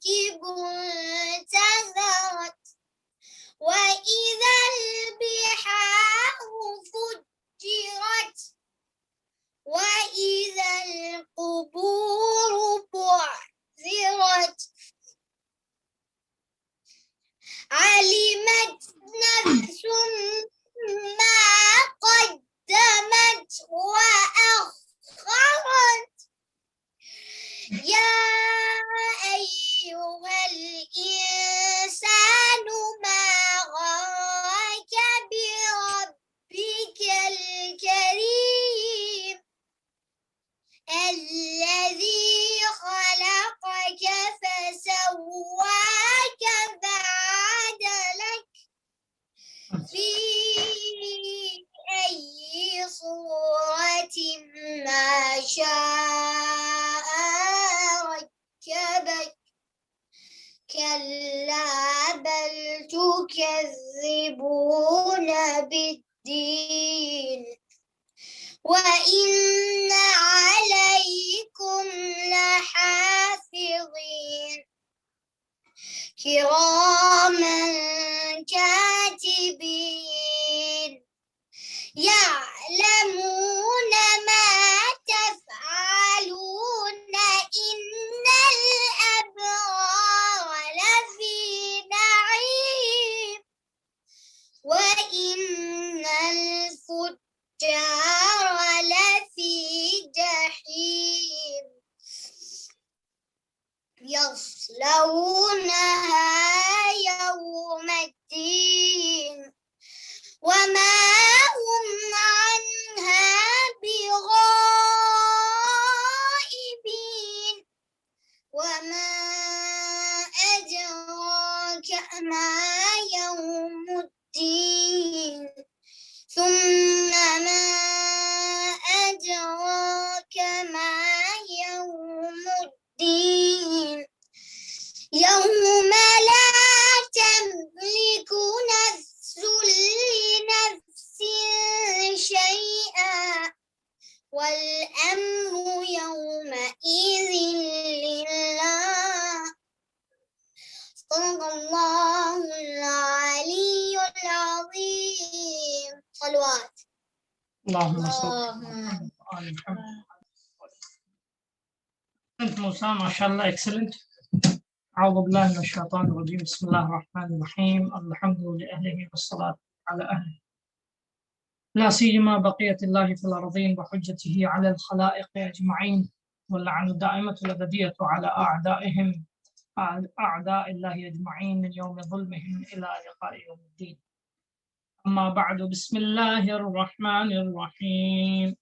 الكواكب انتثرت وإذا البحار فجرت وإذا القبور بعثرت علمت نفس ما قدمت وأخرت يا أيها الإنسان ما غرك بربك الكريم الذي خلقك فسواك فعدلك في أي صورة ما شاء ركبك كلا بل تكذبون بالدين وإن عليكم لحافظين كراما كاتبين يعلمون ما تفعلون إن الأبرار لفي نعيم وإن الفجار لفي جحيم يصلونها يوم الدين وما هم عنها بغائبين وما أدراك ما يوم الدين ثم ما أدراك ما يوم الدين يوم لا تملك نفس لنفس شيئا والأمر يومئذ لله صدق الله العلي العظيم صلوات اللهم صل على محمد. موسى ما شاء الله excellent. أعوذ بالله من الشيطان الرجيم بسم الله الرحمن الرحيم الحمد لأهله والصلاة على أهله لا سيما بقية الله في الأرضين وحجته على الخلائق أجمعين واللعنة الدائمة الأبدية على أعدائهم أعداء الله أجمعين من يوم ظلمهم إلى لقاء يوم الدين. أما بعد بسم الله الرحمن الرحيم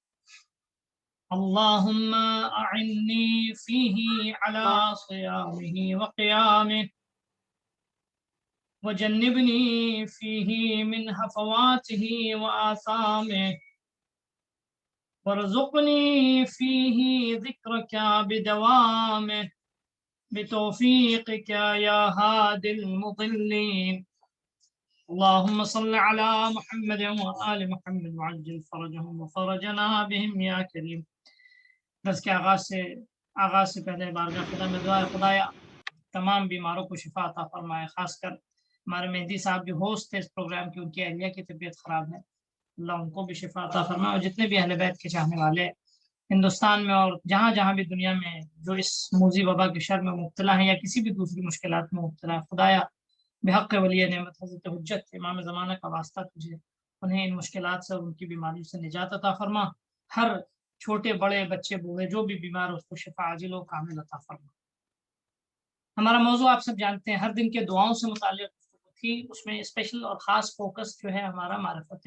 اللهم أعني فيه على صيامه وقيامه وجنبني فيه من هفواته وآثامه وارزقني فيه ذكرك بدوامه بتوفيقك يا هادي المضلين اللهم صل على محمد وآل محمد وعجل فرجهم وفرجنا بهم يا كريم. درس کے آغاز سے پہلے بارگاہ خدا میں دعا ہے خدایا تمام بیماروں کو شفا عطا فرمائے، خاص کر ہمارے مہدی صاحب جو ہوسٹ تھے اس پروگرام کی، ان کی اہلیہ کی طبیعت خراب ہے، اللہ ان کو بھی شفا عطا فرمائے، اور جتنے بھی اہل بیت کے چاہنے والے ہندوستان میں اور جہاں جہاں بھی دنیا میں جو اس موذی وبا کے شر میں مبتلا ہیں یا کسی بھی دوسری مشکلات میں مبتلا ہے، خدایا بحق ولی نعمت حضرت حجت امام زمانہ کا واسطہ تجھے انہیں ان مشکلات سے اور ان کی بیماری سے نجات عطا فرما، ہر چھوٹے بڑے بچے بوڑھے جو بھی بیمار ہو اس کو شفا عاجل و کامل عطا فرما۔ ہمارا موضوع آپ سب جانتے ہیں، ہر دن کے دعاؤں سے متعلق تھی، اس میں اسپیشل اور خاص فوکس جو ہے ہمارا معرفت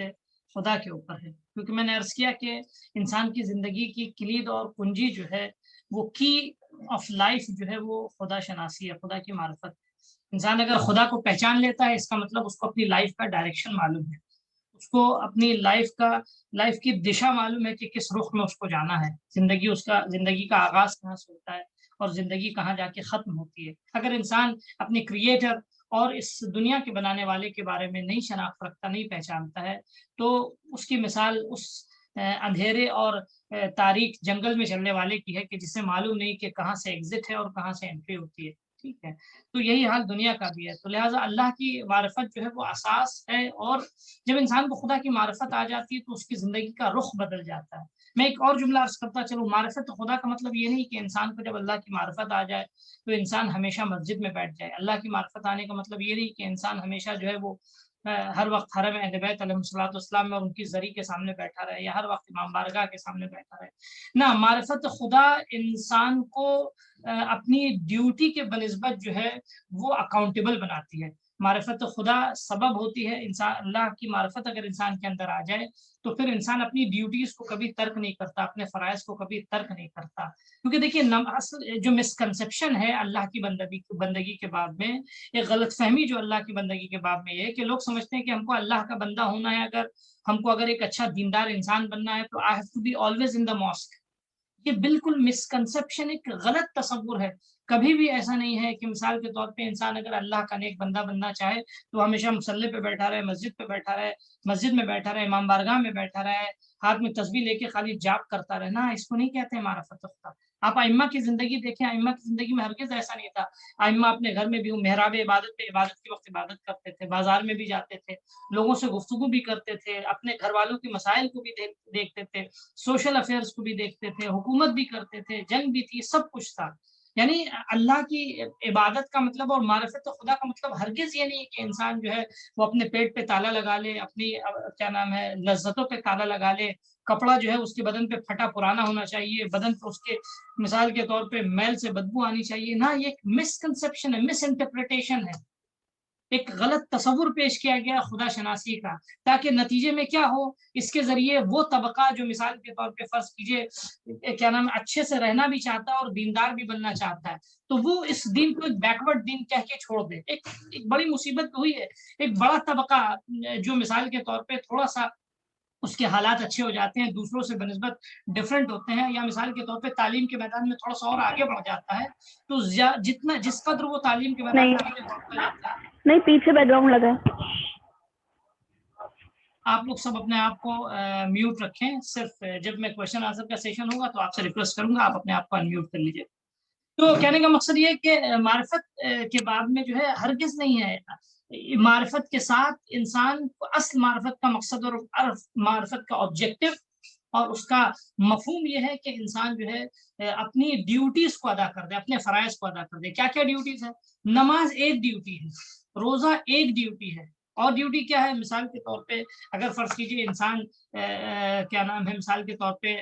خدا کے اوپر ہے، کیونکہ میں نے عرض کیا کہ انسان کی زندگی کی کلید اور کنجی جو ہے وہ کی آف لائف جو ہے وہ خدا شناسی ہے، خدا کی معرفت۔ انسان اگر خدا کو پہچان لیتا ہے اس کا مطلب اس کو اپنی لائف کا ڈائریکشن معلوم ہے، اس کو اپنی لائف کی دشا معلوم ہے کہ کس رخ میں اس کو جانا ہے، زندگی کا آغاز کہاں سے ہوتا ہے اور زندگی کہاں جا کے ختم ہوتی ہے۔ اگر انسان اپنے کریٹر اور اس دنیا کے بنانے والے کے بارے میں نہیں شناخت رکھتا، نہیں پہچانتا ہے، تو اس کی مثال اس اندھیرے اور تاریک جنگل میں چلنے والے کی ہے کہ جسے معلوم نہیں کہ کہاں سے ایگزٹ ہے اور کہاں سے انٹری ہوتی ہے۔ ٹھیک ہے، تو یہی حال دنیا کا بھی ہے. تو لہٰذا اللہ کی معرفت جو ہے وہ اساس ہے، اور جب انسان کو خدا کی معرفت آ جاتی ہے تو اس کی زندگی کا رخ بدل جاتا ہے. میں ایک اور جملہ عرض کرتا چلوں، معرفت خدا کا مطلب یہ نہیں کہ انسان کو جب اللہ کی معرفت آ جائے تو انسان ہمیشہ مسجد میں بیٹھ جائے. اللہ کی معرفت آنے کا مطلب یہ نہیں کہ انسان ہمیشہ جو ہے وہ ہر وقت حرم اہل بیت علیہ الصلوۃ والسلام میں اور ان کی زری کے سامنے بیٹھا رہے، یا ہر وقت امام بارگاہ کے سامنے بیٹھا رہے. نہ، معرفت خدا انسان کو اپنی ڈیوٹی کے بنسبت جو ہے وہ اکاؤنٹیبل بناتی ہے. معرفت خدا سبب ہوتی ہے. انسان اللہ کی معرفت اگر انسان کے اندر آ جائے تو پھر انسان اپنی ڈیوٹیز کو کبھی ترک نہیں کرتا، اپنے فرائض کو کبھی ترک نہیں کرتا. کیونکہ دیکھیے، جو مسکنسیپشن ہے اللہ کی بندگی کے باب میں، ایک غلط فہمی جو اللہ کی بندگی کے باب میں یہ ہے کہ لوگ سمجھتے ہیں کہ ہم کو اللہ کا بندہ ہونا ہے، اگر ایک اچھا دیندار انسان بننا ہے تو I have to be always in the mask. یہ بالکل مسکنسیپشن، ایک غلط تصور ہے. کبھی بھی ایسا نہیں ہے کہ مثال کے طور پہ انسان اگر اللہ کا نیک بندہ بننا چاہے تو ہمیشہ مصلی پہ بیٹھا رہے، مسجد پہ بیٹھا رہے، مسجد میں بیٹھا رہے، امام بارگاہ میں بیٹھا رہے، ہاتھ میں تسبیح لے کے خالی جاپ کرتا رہنا. اس کو نہیں کہتے ہیں معرفت خدا. آپ ائمہ کی زندگی دیکھیں، ائمہ کی زندگی میں ہرگز ایسا نہیں تھا. ائمہ اپنے گھر میں بھی محراب عبادت پہ عبادت کے وقت عبادت کرتے تھے، بازار میں بھی جاتے تھے، لوگوں سے گفتگو بھی کرتے تھے، اپنے گھر والوں کے مسائل کو بھی دیکھتے تھے، سوشل افیئرس کو بھی دیکھتے تھے، حکومت بھی کرتے تھے، جنگ بھی تھی، سب کچھ تھا. یعنی اللہ کی عبادت کا مطلب اور معرفت خدا کا مطلب ہرگز یہ نہیں کہ انسان جو ہے وہ اپنے پیٹ پہ تالا لگا لے، اپنی کیا نام ہے لذتوں پہ تالا لگا لے، کپڑا جو ہے اس کے بدن پہ پھٹا پرانا ہونا چاہیے، بدن پہ اس کے مثال کے طور پہ میل سے بدبو آنی چاہیے. نہ، یہ ایک مسکنسیپشن ہے، مس انٹرپریٹیشن ہے، ایک غلط تصور پیش کیا گیا خدا شناسی کا، تاکہ نتیجے میں کیا ہو، اس کے ذریعے وہ طبقہ جو مثال کے طور پہ فرض کیجئے کیا نام اچھے سے رہنا بھی چاہتا ہے اور دیندار بھی بننا چاہتا ہے، تو وہ اس دین کو ایک بیکورڈ دین کہہ کے چھوڑ دے. ایک بڑی مصیبت ہوئی ہے. ایک بڑا طبقہ جو مثال کے طور پہ تھوڑا سا اس کے حالات اچھے ہو جاتے ہیں، دوسروں سے بنسبت ڈفرینٹ ہوتے ہیں، یا مثال کے طور پہ تعلیم کے میدان میں تھوڑا سا اور آگے بڑھ جاتا ہے، تو جس قدر وہ تعلیم کے میدان نہیں میں آگے بڑھتا جاتا ہے. نہیں، پیچھے بیک گراؤنڈ لگا ہے. آپ لوگ سب اپنے آپ کو میوٹ رکھیں. صرف جب میں کوشچن آنسر کا سیشن ہوگا تو آپ سے ریکویسٹ کروں گا آپ اپنے آپ کو انمیوٹ کر لیجیے. تو کہنے کا مقصد یہ ہے کہ معرفت کے باب میں جو ہے ہرگز نہیں ہے. معرفت کے ساتھ انسان کو اصل معرفت کا مقصد اور معرفت کا آبجیکٹو اور اس کا مفہوم یہ ہے کہ انسان جو ہے اپنی ڈیوٹیز کو ادا کر دے، اپنے فرائض کو ادا کر دے. کیا کیا ڈیوٹیز ہیں؟ نماز ایک ڈیوٹی ہے، روزہ ایک ڈیوٹی ہے. اور ڈیوٹی کیا ہے؟ مثال کے طور پہ اگر فرض کیجیے انسان کیا نام ہے مثال کے طور پہ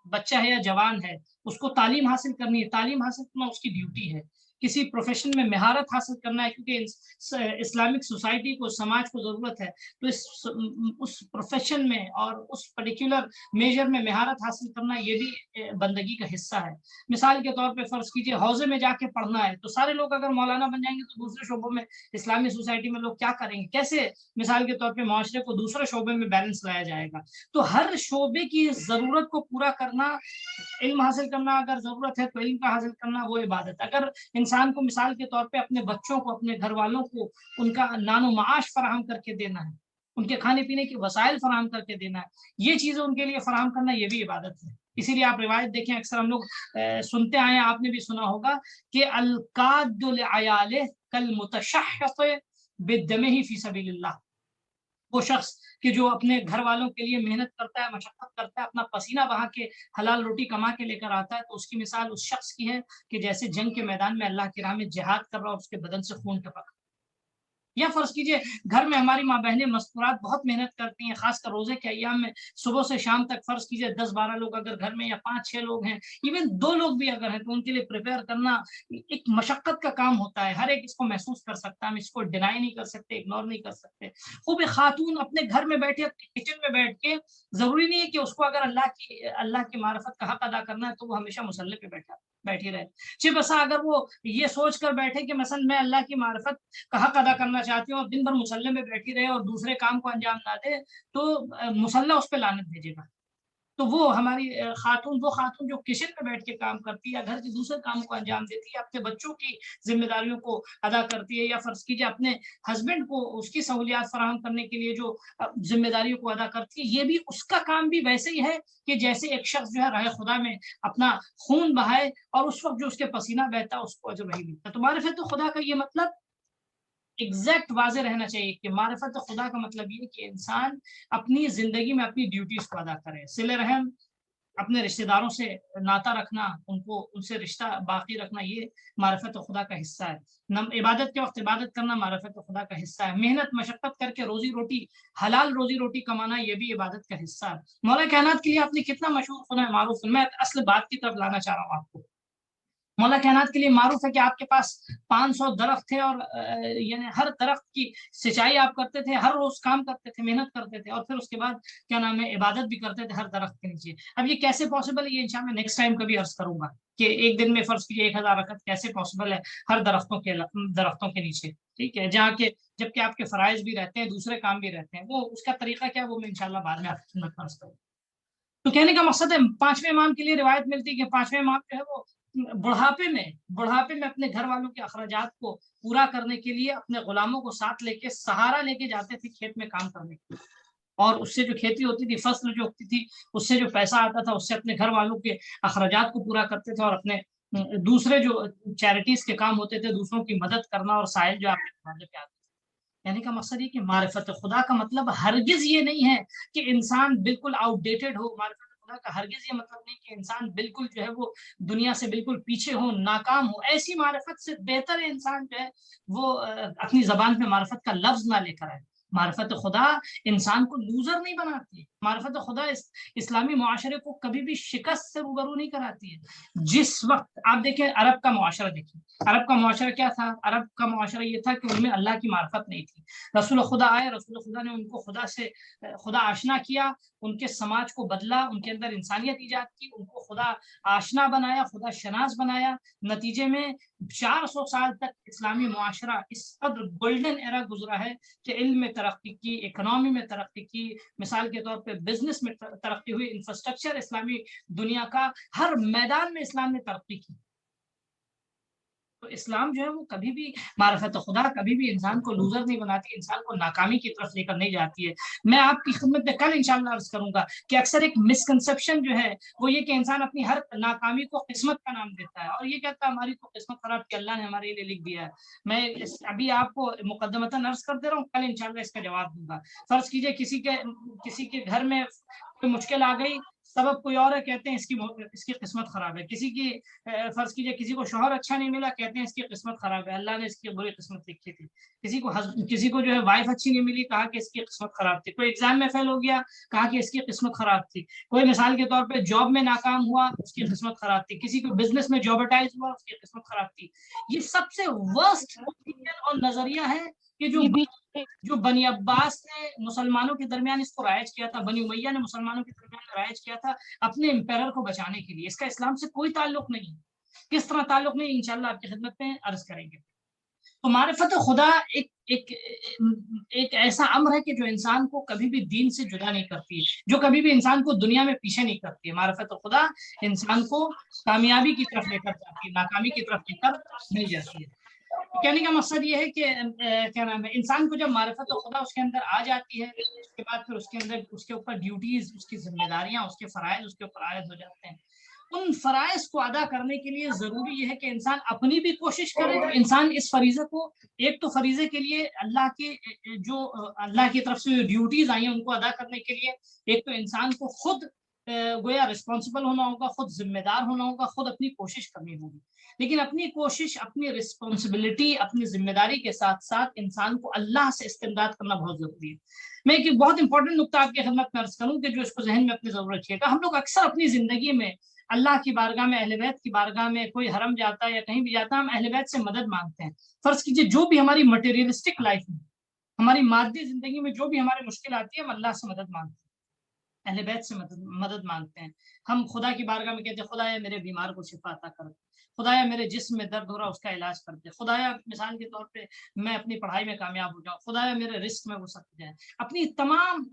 بچہ ہے یا جوان ہے، اس کو تعلیم حاصل کرنی ہے، تعلیم حاصل کرنا اس کی ڈیوٹی ہے. کسی پروفیشن میں مہارت حاصل کرنا ہے، کیونکہ اسلامک سوسائٹی کو، سماج کو ضرورت ہے، تو اس پروفیشن میں اور اس پرٹیکولر میجر میں مہارت حاصل کرنا یہ بھی بندگی کا حصہ ہے. مثال کے طور پہ فرض کیجیے حوضے میں جا کے پڑھنا ہے، تو سارے لوگ اگر مولانا بن جائیں گے تو دوسرے شعبوں میں اسلامی سوسائٹی میں لوگ کیا کریں گے؟ کیسے مثال کے طور پہ معاشرے کو دوسرے شعبے میں بیلنس لایا جائے گا؟ تو ہر شعبے کی ضرورت کو پورا کرنا، علم حاصل کرنا، اگر ضرورت ہے تو علم کا حاصل کرنا وہ عبادت. اگر انسان کو مثال کے طور پہ اپنے بچوں کو، اپنے گھر والوں کو ان کا نان و معاش فراہم کر کے دینا ہے، ان کے کھانے پینے کی وسائل فراہم کر کے دینا ہے، یہ چیزیں ان کے لیے فراہم کرنا یہ بھی عبادت ہے. اسی لیے آپ روایت دیکھیں، اکثر ہم لوگ سنتے آئے ہیں، آپ نے بھی سنا ہوگا کہ القاد لعیالہ کالمتشحط بدمہ فی سبیل اللہ. وہ شخص کہ جو اپنے گھر والوں کے لیے محنت کرتا ہے، مشقت کرتا ہے، اپنا پسینہ بہا کے حلال روٹی کما کے لے کر آتا ہے، تو اس کی مثال اس شخص کی ہے کہ جیسے جنگ کے میدان میں اللہ کی راہ میں جہاد کر رہا اور اس کے بدن سے خون ٹپک. یا فرض کیجئے گھر میں ہماری ماں بہنیں مستورات بہت محنت کرتی ہیں، خاص کر روزے کے ایام میں صبح سے شام تک فرض کیجئے 10-12 لوگ اگر گھر میں یا 5-6 لوگ ہیں، ایون 2 لوگ بھی اگر ہیں، تو ان کے لیے پریپیئر کرنا ایک مشقت کا کام ہوتا ہے. ہر ایک اس کو محسوس کر سکتا ہے، ہم اس کو ڈینائی نہیں کر سکتے، اگنور نہیں کر سکتے. خوب خاتون اپنے گھر میں بیٹھے کچن میں بیٹھ کے، ضروری نہیں ہے کہ اس کو اگر اللہ کی معرفت کا حق ادا کرنا ہے تو وہ ہمیشہ مصلی پہ بیٹھی رہے. بسا اگر وہ یہ سوچ کر بیٹھے کہ مثلا میں اللہ کی معرفت کا حق ادا کرنا چاہتی ہوں اور دن بھر مصلی میں بیٹھی رہے اور دوسرے کام کو انجام نہ دے، تو مصلی اس پہ لعنت بھیجے گا. تو وہ ہماری خاتون جو کچن میں بیٹھ کے کام کرتی ہے یا گھر کے دوسرے کاموں کو انجام دیتی ہے، اپنے بچوں کی ذمہ داریوں کو ادا کرتی ہے، یا فرض کیجیے اپنے ہسبینڈ کو اس کی سہولیات فراہم کرنے کے لیے جو ذمہ داریوں کو ادا کرتی ہے، یہ بھی اس کا کام بھی ویسے ہی ہے کہ جیسے ایک شخص جو ہے راہ خدا میں اپنا خون بہائے اور اس وقت جو اس کے پسینہ بہتا ہے اس کو اجر وہی ملتا ہے۔ تو معرفت خدا کا یہ مطلب ایگزیکٹ واضح رہنا چاہیے کہ معرفت خدا کا مطلب یہ کہ انسان اپنی زندگی میں اپنی ڈیوٹیز کو ادا کرے، صلہ رحم، اپنے رشتہ داروں سے ناطہ رکھنا، ان سے رشتہ باقی رکھنا، یہ معرفت خدا کا حصہ ہے۔ عبادت کے وقت عبادت کرنا معرفت خدا کا حصہ ہے۔ محنت مشقت کر کے روزی روٹی، حلال روزی روٹی کمانا، یہ بھی عبادت کا حصہ ہے۔ مولا کائنات کے لیے آپ نے کتنا مشہور سنا ہے، معروف ہے۔ میں اصل بات کی طرف لانا چاہ رہا ہوں آپ کو۔ مولا کائنات کے لیے معروف ہے کہ آپ کے پاس 500 درخت تھے، اور یعنی ہر درخت کی سچائی آپ کرتے تھے، ہر روز کام کرتے تھے، محنت کرتے تھے، اور پھر اس کے بعد کیا نام ہے عبادت بھی کرتے تھے ہر درخت کے نیچے۔ اب یہ کیسے پاسبل ہے، یہ انشاءاللہ نیکسٹ ٹائم کبھی عرض کروں گا کہ ایک دن میں فرض کیجیے 1000 رکعت کیسے پاسبل ہے ہر درختوں کے نیچے، ٹھیک ہے، جہاں کے جبکہ آپ کے فرائض بھی رہتے ہیں، دوسرے کام بھی رہتے ہیں، وہ اس کا طریقہ کیا وہ میں انشاءاللہ بعد میں آپ کی خدمت میں عرض کروں۔ تو کہنے کا مقصد ہے 5ویں امام کے لیے روایت ملتی ہے کہ 5ویں امام جو ہے وہ بڑھاپے میں اپنے گھر والوں کے اخراجات کو پورا کرنے کے لیے اپنے غلاموں کو ساتھ لے کے سہارا لے کے جاتے تھے کھیت میں کام کرنے کے لیے، اور اس سے جو کھیتی ہوتی تھی، فصل جو ہوتی تھی، اس سے جو پیسہ آتا تھا اس سے اپنے گھر والوں کے اخراجات کو پورا کرتے تھے، اور اپنے دوسرے جو چیریٹیز کے کام ہوتے تھے، دوسروں کی مدد کرنا اور سائل جو آپ کے دروازے پہ آتے تھے۔ یعنی کا مقصد یہ کہ معرفت خدا کا مطلب ہرگز یہ نہیں ہے کہ انسان بالکل آؤٹ ڈیٹڈ ہو۔ معرفت خدا کا ہرگز یہ مطلب نہیں کہ انسان بالکل جو ہے وہ دنیا سے بالکل پیچھے ہو، ناکام ہو۔ ایسی معرفت سے بہتر ہے انسان جو ہے وہ اپنی زبان پہ معرفت کا لفظ نہ لے کر آئے۔ معرفت خدا انسان کو لوزر نہیں بناتی ہے۔ معرفت خدا اسلامی معاشرے کو کبھی بھی شکست سے روبرو نہیں کراتی ہے۔ جس وقت آپ دیکھیں عرب کا معاشرہ، دیکھیں عرب کا معاشرہ کیا تھا، عرب کا معاشرہ یہ تھا کہ ان میں اللہ کی معرفت نہیں تھی۔ رسول خدا آئے، رسول خدا نے ان کو خدا آشنا کیا، ان کے سماج کو بدلا، ان کے اندر انسانیت ایجاد کی، ان کو خدا آشنا بنایا، خدا شناس بنایا۔ نتیجے میں 400 سال تک اسلامی معاشرہ اس قدر گولڈن ایرا گزرا ہے کہ علم میں ترقی کی، اکنامی میں ترقی کی، مثال کے طور پہ بزنس میں ترقی ہوئی، انفراسٹرکچر اسلامی دنیا کا ہر میدان میں اسلام نے ترقی کی۔ تو اسلام جو ہے وہ کبھی بھی معرفت خدا کبھی بھی انسان کو لوزر نہیں بناتی، انسان کو ناکامی کی طرف لے کر نہیں جاتی ہے۔ میں آپ کی خدمت میں کل انشاءاللہ عرض کروں گا کہ اکثر ایک مسکنسپشن جو ہے وہ یہ کہ انسان اپنی ہر ناکامی کو قسمت کا نام دیتا ہے، اور یہ کہتا ہے ہماری تو قسمت خراب کہ اللہ نے ہمارے لیے لکھ دیا ہے۔ میں ابھی آپ کو مقدمتاً عرض کر دے رہا ہوں، کل انشاءاللہ اس کا جواب دوں گا۔ فرض کیجئے کسی کے گھر میں کوئی مشکل آ گئی، سبب کوئی اور ہے، کہتے ہیں اس کی قسمت خراب ہے۔ کسی کی فرض کیجئے کسی کو شوہر اچھا نہیں ملا، کہتے ہیں اس کی قسمت خراب ہے، اللہ نے اس کی بری قسمت لکھی تھی۔ کسی کو جو ہے وائف اچھی نہیں ملی، کہا کہ اس کی قسمت خراب تھی۔ کوئی ایگزام میں فیل ہو گیا، کہا کہ اس کی قسمت خراب تھی۔ کوئی مثال کے طور پہ جاب میں ناکام ہوا، اس کی قسمت خراب تھی۔ کسی کو بزنس میں جابٹائز ہوا، اس کی قسمت خراب تھی۔ یہ سب سے ورسٹ اور نظریہ ہے کہ جو بنی عباس نے مسلمانوں کے درمیان اس کو رائج کیا تھا، بنی امیہ نے مسلمانوں کے درمیان رائج کیا تھا اپنے امپیرر کو بچانے کے لیے۔ اس کا اسلام سے کوئی تعلق نہیں۔ کس طرح تعلق نہیں، انشاءاللہ آپ کی خدمت میں عرض کریں گے۔ تو معرفت خدا ایک ایسا امر ہے کہ جو انسان کو کبھی بھی دین سے جدا نہیں کرتی ہے، جو کبھی بھی انسان کو دنیا میں پیچھے نہیں کرتی ہے۔ معرفت خدا انسان کو کامیابی کی طرف لے کر جاتی ہے، ناکامی کی طرف لے کر نہیں جاتی ہے۔ کہنے کا مقصد یہ ہے کہ کیا نام ہے، انسان کو جب معرفت خدا اس کے اندر آ جاتی ہے، اس کے بعد پھر اس کے اوپر ڈیوٹیز، اس کی ذمہ داریاں، اس کے فرائض اس کے اوپر عائد ہو جاتے ہیں۔ ان فرائض کو ادا کرنے کے لیے ضروری یہ ہے کہ انسان اپنی بھی کوشش کرے۔ انسان اس فریضے کو، ایک تو فریضے کے لیے اللہ کی طرف سے ڈیوٹیز آئی ہیں ان کو ادا کرنے کے لیے، ایک تو انسان کو خود گویا رسپانسبل ہونا ہوگا، خود ذمہ دار ہونا ہوگا، خود اپنی کوشش کرنی ہوگی۔ لیکن اپنی کوشش، اپنی رسپانسبلٹی، اپنی ذمہ داری کے ساتھ ساتھ انسان کو اللہ سے استمداد کرنا بہت ضروری ہے۔ میں ایک بہت امپورٹنٹ نقطہ آپ کی خدمت میں عرض کروں کہ جو اس کو ذہن میں اپنی ضرورت رکھیے گا۔ ہم لوگ اکثر اپنی زندگی میں اللہ کی بارگاہ میں، اہل بیت کی بارگاہ میں، کوئی حرم جاتا ہے یا کہیں بھی جاتا ہے، ہم اہل بیت سے مدد مانگتے ہیں۔ فرض کیجئے جو بھی ہماری مٹیریلسٹک لائف میں، ہماری مادی زندگی میں جو بھی ہمارے مشکل آتی ہے، ہم اللہ سے مدد مانگتے ہیں، اہل بیت سے مدد مانگتے ہیں۔ ہم خدا کی بارگاہ میں کہتے ہیں خدا ہے میرے بیمار کو شفا عطا کر، خدایا میرے جسم میں درد ہو رہا ہے اس کا علاج کر دے، خدایا مثال کے طور پہ میں اپنی پڑھائی میں کامیاب ہو جاؤں، خدایا میرے رزق میں وسعت جائے۔ اپنی تمام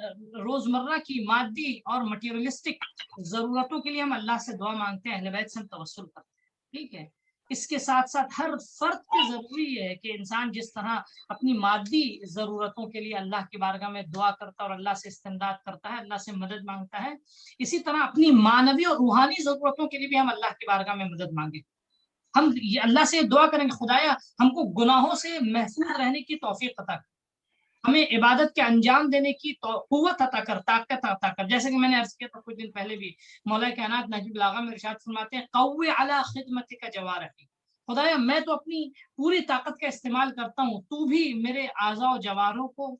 روزمرہ کی مادی اور مٹیریلسٹک ضرورتوں کے لیے ہم اللہ سے دعا مانگتے ہیں، اہل بیت سے ہم توسل کرتے ہیں، ٹھیک ہے۔ اس کے ساتھ ساتھ ہر فرد کی ضروری ہے کہ انسان جس طرح اپنی مادی ضرورتوں کے لیے اللہ کی بارگاہ میں دعا کرتا ہے اور اللہ سے استمداد کرتا ہے، اللہ سے مدد مانگتا ہے، اسی طرح اپنی معنوی اور روحانی ضرورتوں کے لیے بھی ہم اللہ کی بارگاہ میں مدد مانگیں۔ ہم اللہ سے دعا کریں گے خدایا ہم کو گناہوں سے محفوظ رہنے کی توفیق عطا کر، ہمیں عبادت کے انجام دینے کی قوت عطا کر، طاقت عطا کر۔ جیسے کہ میں نے عرض کیا تھا کچھ دن پہلے بھی، مولا کائنات نہج البلاغہ میں ارشاد فرماتے ہیں قوی علی خدمتک جوارحی، خدایا میں تو اپنی پوری طاقت کا استعمال کرتا ہوں، تو بھی میرے اعضاء و جواروں کو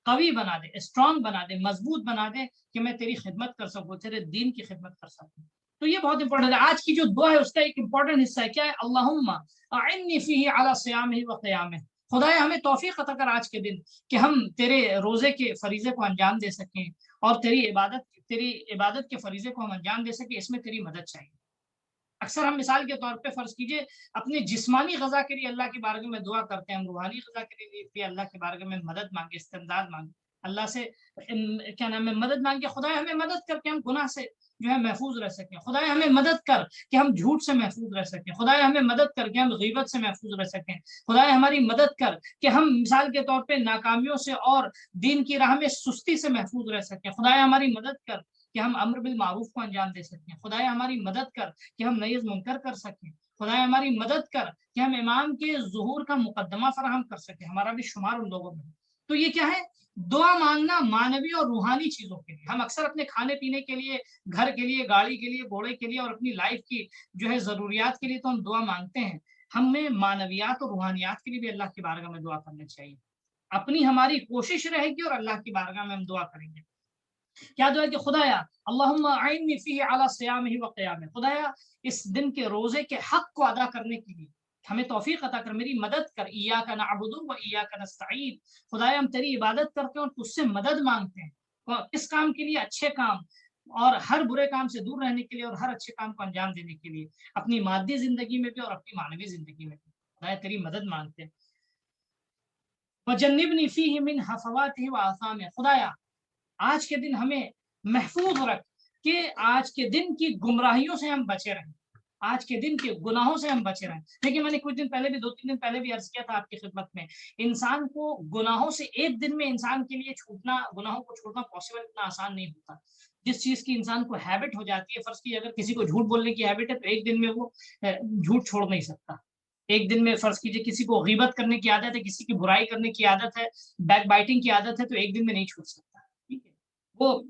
قوی بنا دے، اسٹرانگ بنا دے، مضبوط بنا دے کہ میں تیری خدمت کر سکوں، تیرے دین کی خدمت کر سکوں۔ تو یہ بہت امپورٹنٹ ہے۔ آج کی جو دعا ہے اس کا ایک امپورٹنٹ حصہ ہے، کیا ہے؟ اللہم اعنی فیہ علی صیامہ و قیامہ، خدایا ہمیں توفیق عطا کر آج کے دن کہ ہم تیرے روزے کے فریضے کو انجام دے سکیں اور تیری عبادت کے فریضے کو ہم انجام دے سکیں، اس میں تیری مدد چاہیے۔ اکثر ہم مثال کے طور پہ فرض کیجئے اپنے جسمانی غذا کے لیے اللہ کی بارگاہ میں دعا کرتے ہیں، ہم روحانی غذا کے لیے اللہ کی بارگاہ میں مدد مانگے، استمداد مانگے، اللہ سے کیا نام ہے مدد مانگے، خدایا ہمیں مدد کر کے ہم گناہ سے جو ہے محفوظ رہ سکیں، خدایا ہمیں مدد کر کہ ہم جھوٹ سے محفوظ رہ سکیں، خدایا ہمیں مدد کر کے ہم غیبت سے محفوظ رہ سکیں، خدایا ہماری مدد کر کہ ہم مثال کے طور پہ ناکامیوں سے اور دین کی راہ میں سستی سے محفوظ رہ سکیں، خدایا ہماری مدد کر کہ ہم امر بالمعروف کو انجام دے سکیں، خدایا ہماری مدد کر کہ ہم نہی از منکر کر سکیں، خدایا ہماری مدد کر کہ ہم امام کے ظہور کا مقدمہ فراہم کر سکیں، ہمارا بھی شمار ان لوگوں میں۔ تو یہ کیا ہے؟ دعا مانگنا مانوی اور روحانی چیزوں کے لیے۔ ہم اکثر اپنے کھانے پینے کے لیے، گھر کے لیے، گاڑی کے لیے، گھوڑے کے لیے اور اپنی لائف کی جو ہے ضروریات کے لیے تو ہم دعا مانگتے ہیں، ہمیں معنویات اور روحانیات کے لیے بھی اللہ کی بارگاہ میں دعا کرنا چاہیے۔ اپنی ہماری کوشش رہے گی اور اللہ کی بارگاہ میں ہم دعا کریں گے، کیا دعا ہے کہ خدایا اللہم اعنی فیہ علی صیامہ و قیامہ، خدایا اس دن کے روزے کے حق کو ادا کرنے کے لیے ہمیں توفیق عطا کر، میری مدد کر، ایاک نعبد و ایاک نستعین، خدایا ہم تیری عبادت کرتے ہیں اور تجھ سے مدد مانگتے ہیں، کس کام کے لیے؟ اچھے کام اور ہر برے کام سے دور رہنے کے لیے اور ہر اچھے کام کو انجام دینے کے لیے، اپنی مادی زندگی میں بھی اور اپنی معنوی زندگی میں بھی، خدایا تیری مدد مانگتے ہیں۔ وجنبنی فیہ من ہفواتہ وآثامہ، خدایا آج کے دن ہمیں محفوظ رکھ کہ آج کے دن کی گمراہیوں سے ہم بچے رہیں، آج کے دن کے گناہوں سے ہم بچے رہیں۔ لیکن میں نے کچھ دن پہلے بھی 2-3 دن پہلے بھی عرض کیا تھا آپ کی خدمت میں، انسان کو گناہوں سے ایک دن میں انسان کے لیے چھوٹنا، گناہوں کو چھوڑنا پاسبل اتنا آسان نہیں ہوتا۔ جس چیز کی انسان کو ہیبٹ ہو جاتی ہے، فرض کی اگر کسی کو جھوٹ بولنے کی ہیبٹ ہے تو ایک دن میں وہ جھوٹ چھوڑ نہیں سکتا۔ ایک دن میں فرض کیجئے کسی کو غیبت کرنے کی عادت ہے، کسی کی برائی کرنے کی عادت ہے، بیک بائٹنگ کی عادت ہے، تو ایک دن میں نہیں چھوڑ سکتا، ٹھیک ہے۔ وہ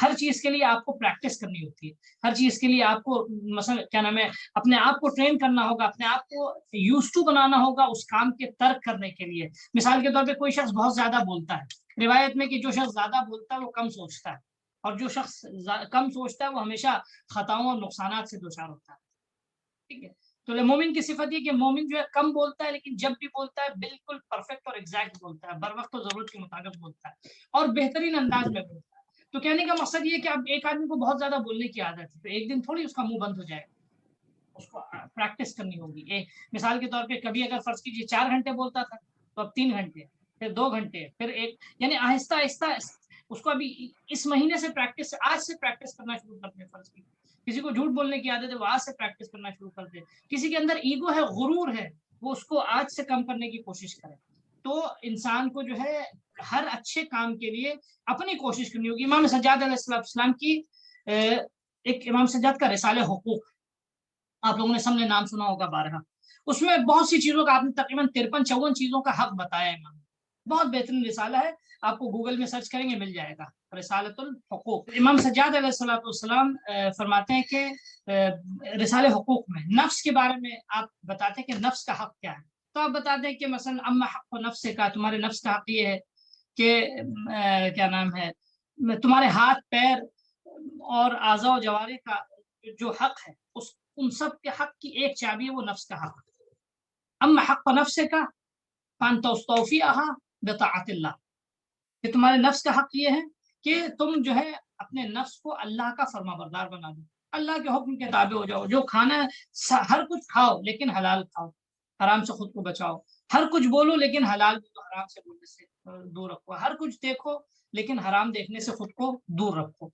ہر چیز کے لیے آپ کو پریکٹس کرنی ہوتی ہے، ہر چیز کے لیے آپ کو مثلا کیا نام ہے اپنے آپ کو ٹرین کرنا ہوگا، اپنے آپ کو یوز ٹو بنانا ہوگا اس کام کے ترک کرنے کے لیے۔ مثال کے طور پہ کوئی شخص بہت زیادہ بولتا ہے، روایت میں کہ جو شخص زیادہ بولتا ہے وہ کم سوچتا ہے، اور جو شخص کم سوچتا ہے وہ ہمیشہ خطاؤں اور نقصانات سے دوچار ہوتا ہے، ٹھیک ہے۔ تو مومن کی صفت یہ کہ مومن جو ہے کم بولتا ہے، لیکن جب بھی بولتا ہے بالکل پرفیکٹ اور ایگزیکٹ بولتا ہے، بر وقت و ضرورت کے مطابق بولتا ہے اور بہترین انداز میں بولتا ہے۔ تو کہنے کا مقصد یہ کہ اب ایک آدمی کو بہت زیادہ بولنے کی عادت ہے تو ایک دن تھوڑی اس کا منہ بند ہو جائے گا، اس کو پریکٹس کرنی ہوگی۔ مثال کے طور پہ کبھی اگر فرض کیجیے 4 گھنٹے بولتا تھا تو اب 3 گھنٹے، پھر 2 گھنٹے، پھر 1، یعنی آہستہ آہستہ اس کو ابھی اس مہینے سے پریکٹس، آج سے پریکٹس کرنا شروع کر دیں۔ فرض کیجیے کسی کو جھوٹ بولنے کی عادت ہے وہ آج سے پریکٹس کرنا شروع کر دے، کسی کے اندر ایگو ہے، غرور ہے، وہ اس کو آج سے کم کرنے کی کوشش کرے۔ تو انسان کو جو ہے ہر اچھے کام کے لیے اپنی کوشش کرنی ہوگی۔ امام سجاد علیہ السلام کی ایک امام سجاد کا رسالہ حقوق، آپ لوگوں نے سب نے نام سنا ہوگا بارہا، اس میں بہت سی چیزوں کا آپ نے تقریباً 53-54 چیزوں کا حق بتایا ہے امام، بہت بہترین رسالہ ہے، آپ کو گوگل میں سرچ کریں گے مل جائے گا، رسالۃ الحقوق۔ امام سجاد علیہ السلام فرماتے ہیں کہ رسالہ حقوق میں نفس کے بارے میں آپ بتاتے ہیں کہ نفس کا حق کیا ہے، تو آپ بتاتے ہیں کہ مثلا اما حق نفس کا، تمہارے نفس کا حق یہ ہے کہ کیا نام ہے تمہارے ہاتھ پیر اور اعضاء و جوارح کا جو حق ہے ان سب کے حق کی ایک چابی ہے، وہ نفس کا حق۔ اما حق نفس کا فان توفیھا بطاعت اللہ، کہ تمہارے نفس کا حق یہ ہے کہ تم جو ہے اپنے نفس کو اللہ کا فرما بردار بنا دو۔ اللہ کے حکم کے تابع ہو جاؤ. جو کھانا ہے ہر کچھ کھاؤ لیکن حلال کھاؤ, حرام سے خود کو بچاؤ. ہر کچھ بولو لیکن حلال بولو, حرام سے بولنے سے دور رکھو. ہر کچھ دیکھو لیکن حرام دیکھنے سے خود کو دور رکھو.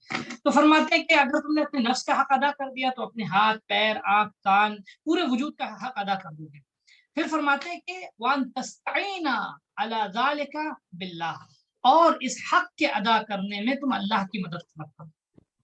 تو فرماتے ہیں کہ اگر تم نے اپنے نفس کا حق ادا کر دیا تو اپنے ہاتھ, پیر, آنکھ, کان, پورے وجود کا حق ادا کر دو گے. پھر فرماتے ہیں کہ وَأَن تَسْتَعِينَ عَلَى ذَلِكَ بِاللَّهِ, اور اس حق کے ادا کرنے میں تم اللہ کی مدد طلب کرو.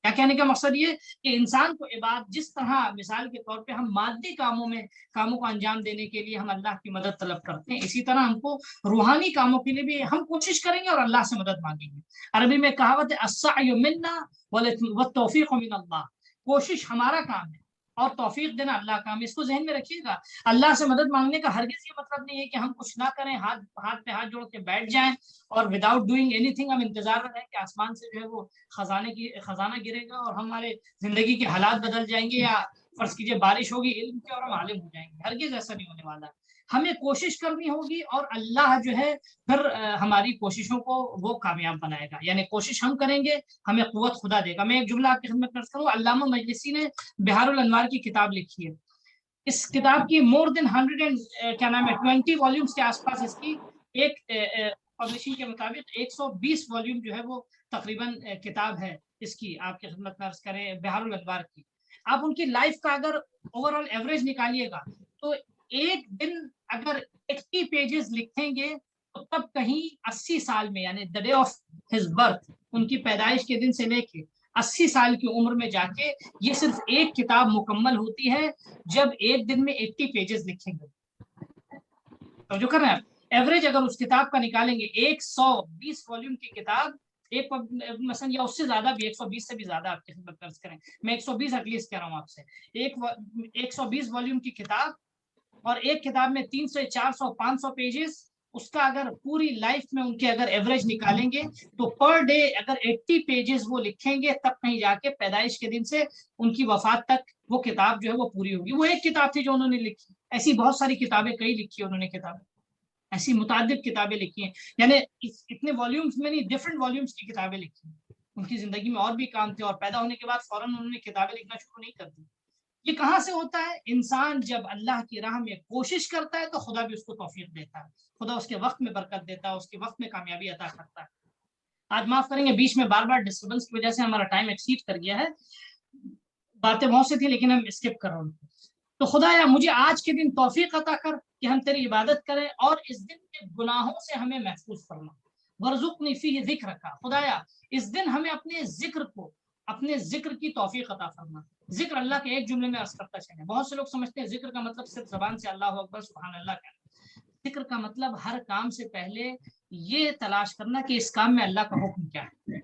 کیا کہنے کا مقصد یہ کہ انسان کو عبادت, جس طرح مثال کے طور پہ ہم مادی کاموں کو انجام دینے کے لیے ہم اللہ کی مدد طلب کرتے ہیں, اسی طرح ہم کو روحانی کاموں کے لیے بھی ہم کوشش کریں گے اور اللہ سے مدد مانگیں گے. عربی میں کہاوت ہے السعی منا والتوفیق من اللہ, کوشش ہمارا کام ہے اور توفیق دینا اللہ کا. ہم اس کو ذہن میں رکھیے گا. اللہ سے مدد مانگنے کا ہرگز یہ مطلب نہیں ہے کہ ہم کچھ نہ کریں, ہاتھ پہ ہاتھ جوڑ کے بیٹھ جائیں اور وداؤٹ ڈوئنگ اینی تھنگ ہم انتظار میں رہیں کہ آسمان سے جو ہے وہ خزانہ گرے گا اور ہمارے زندگی کے حالات بدل جائیں گے, یا فرض کیجیے بارش ہوگی علم کی اور ہم عالم ہو جائیں گے. ہرگز ایسا نہیں ہونے والا. ہمیں کوشش کرنی ہوگی اور اللہ جو ہے پھر ہماری کوششوں کو وہ کامیاب بنائے گا. یعنی کوشش ہم کریں گے, ہمیں قوت خدا دے گا. میں ایک جملہ آپ کی خدمت کرتا ہوں. علامہ مجلسی نے بہار الانوار کی کتاب لکھی ہے. اس کتاب کی مور دین 20 والیومز کے آس پاس اس کی ایک پبلشنگ کے مطابق 120 والیوم جو ہے وہ تقریباً کتاب ہے اس کی. آپ کی خدمت میں عرض کریں بہار الانوار کی. آپ ان کی لائف کا اگر اوور آل ایوریج نکالیے گا تو ایک دن اگر 80 پیجز لکھیں گے تو تب کہیں 80 سال میں, یعنی the day of his birth, ان کی پیدائش کے دن سے لے کے 80 سال کی عمر میں جا کے یہ صرف ایک کتاب مکمل ہوتی ہے جب ایک دن میں 80 پیجز لکھیں گے. تو جو کر رہے ہیں ایوریج اگر اس کتاب کا نکالیں گے, 120 والیوم کی کتاب, ایک مثلا یا اس سے زیادہ بھی, 120 سے بھی زیادہ آپ کی خدمت درج کریں, میں 120 ایٹ لیسٹ کہہ رہا ہوں آپ سے, 120 والیوم کی کتاب اور ایک کتاب میں 300 400 500 پیجز, اس کا اگر پوری لائف میں ان کے اگر ایوریج نکالیں گے تو پر ڈے اگر 80 پیجز وہ لکھیں گے تب کہیں جا کے پیدائش کے دن سے ان کی وفات تک وہ کتاب جو ہے وہ پوری ہوگی. وہ ایک کتاب تھی جو انہوں نے لکھی. ایسی بہت ساری کتابیں کئی لکھی انہوں نے, کتابیں ایسی متعدد کتابیں لکھی ہیں. یعنی اتنے والیومز میں نہیں, ڈفرنٹ والیومز کی کتابیں لکھی ہیں. ان کی زندگی میں اور بھی کام تھے اور پیدا ہونے کے بعد فوراً انہوں نے کتابیں لکھنا شروع نہیں کر دی. یہ کہاں سے ہوتا ہے؟ انسان جب اللہ کی راہ میں کوشش کرتا ہے تو خدا بھی اس کو توفیق دیتا ہے, خدا اس کے وقت میں برکت دیتا ہے, اس کے وقت میں کامیابی عطا کرتا ہے. آج معاف کریں گے بیچ میں بار بار ڈسٹربنس کی وجہ سے ہمارا ٹائم ایکسیڈ کر گیا ہے. باتیں بہت سی تھی لیکن ہم اسکپ کر رہے ہیں. تو خدایا مجھے آج کے دن توفیق عطا کر کہ ہم تیری عبادت کریں اور اس دن کے گناہوں سے ہمیں محفوظ فرما. ورزقنی فیہ ذکر کا, خدایا اس دن ہمیں اپنے ذکر کی توفیق عطا فرما. ذکر اللہ کے ایک جملے میں عرض کرتا چلیں. بہت سے لوگ سمجھتے ہیں ذکر کا مطلب صرف زبان سے اللہ اکبر سبحان اللہ کہنا. ذکر کا مطلب ہر کام سے پہلے یہ تلاش کرنا کہ اس کام میں اللہ کا حکم کیا ہے,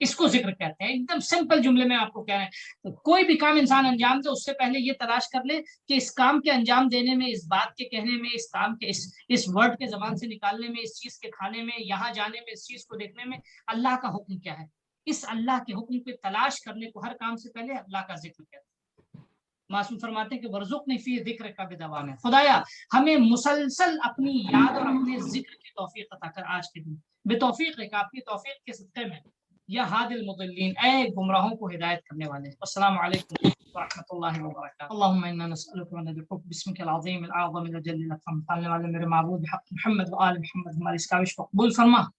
اس کو ذکر کہتے ہیں. ایک دم سمپل جملے میں آپ کو کہہ رہے ہیں, کوئی بھی کام انسان انجام دے اس سے پہلے یہ تلاش کر لے کہ اس کام کے انجام دینے میں, اس بات کے کہنے میں, اس کام کے اس ورڈ کے زبان سے نکالنے میں, اس چیز کے کھانے میں, یہاں جانے میں, اس چیز کو دیکھنے میں اللہ کا حکم کیا ہے. اس اللہ کے حکم پہ تلاش کرنے کو ہر کام سے پہلے اللہ کا ذکر کہتے ہیں. معصوم فرماتے ہیں کہ ورزقنی فی ذکر کا بدوام ہے. خدایا ہمیں مسلسل اپنی یاد اور اپنے ذکر کی توفیق عطا کر آج کے دن, بے توفیق ہے کہ آپ کی توفیق کے صدقے میں, یا ہاد المضلین, اے گمراہوں کو ہدایت کرنے والے. السلام علیکم ورحمۃ اللہ وبرکاتہ. اللهم انا نسالك وندعوك باسمك العظیم الاعظم الجلیل الاکرم. پالنے والے میرے معبود بحق محمد و آل محمد ہماری اس کاوش کو قبول فرما.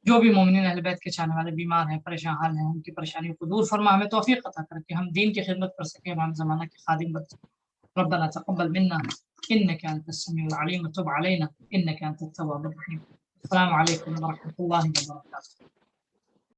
جو بھی مومنین اہل بیت کے چاہنے والے بیمار ہیں, پریشان حال ہیں, ان کی پریشانیوں کو دور فرما. ہمیں توفیق عطا کر کہ ہم دین کی خدمت کر سکیں, ہم زمانہ کے خادم بن سکیں. ربنا تقبل منا انك انت السميع العليم وتب علينا انك انت التواب الرحيم. السلام علیکم ورحمۃ اللہ وبرکاتہ.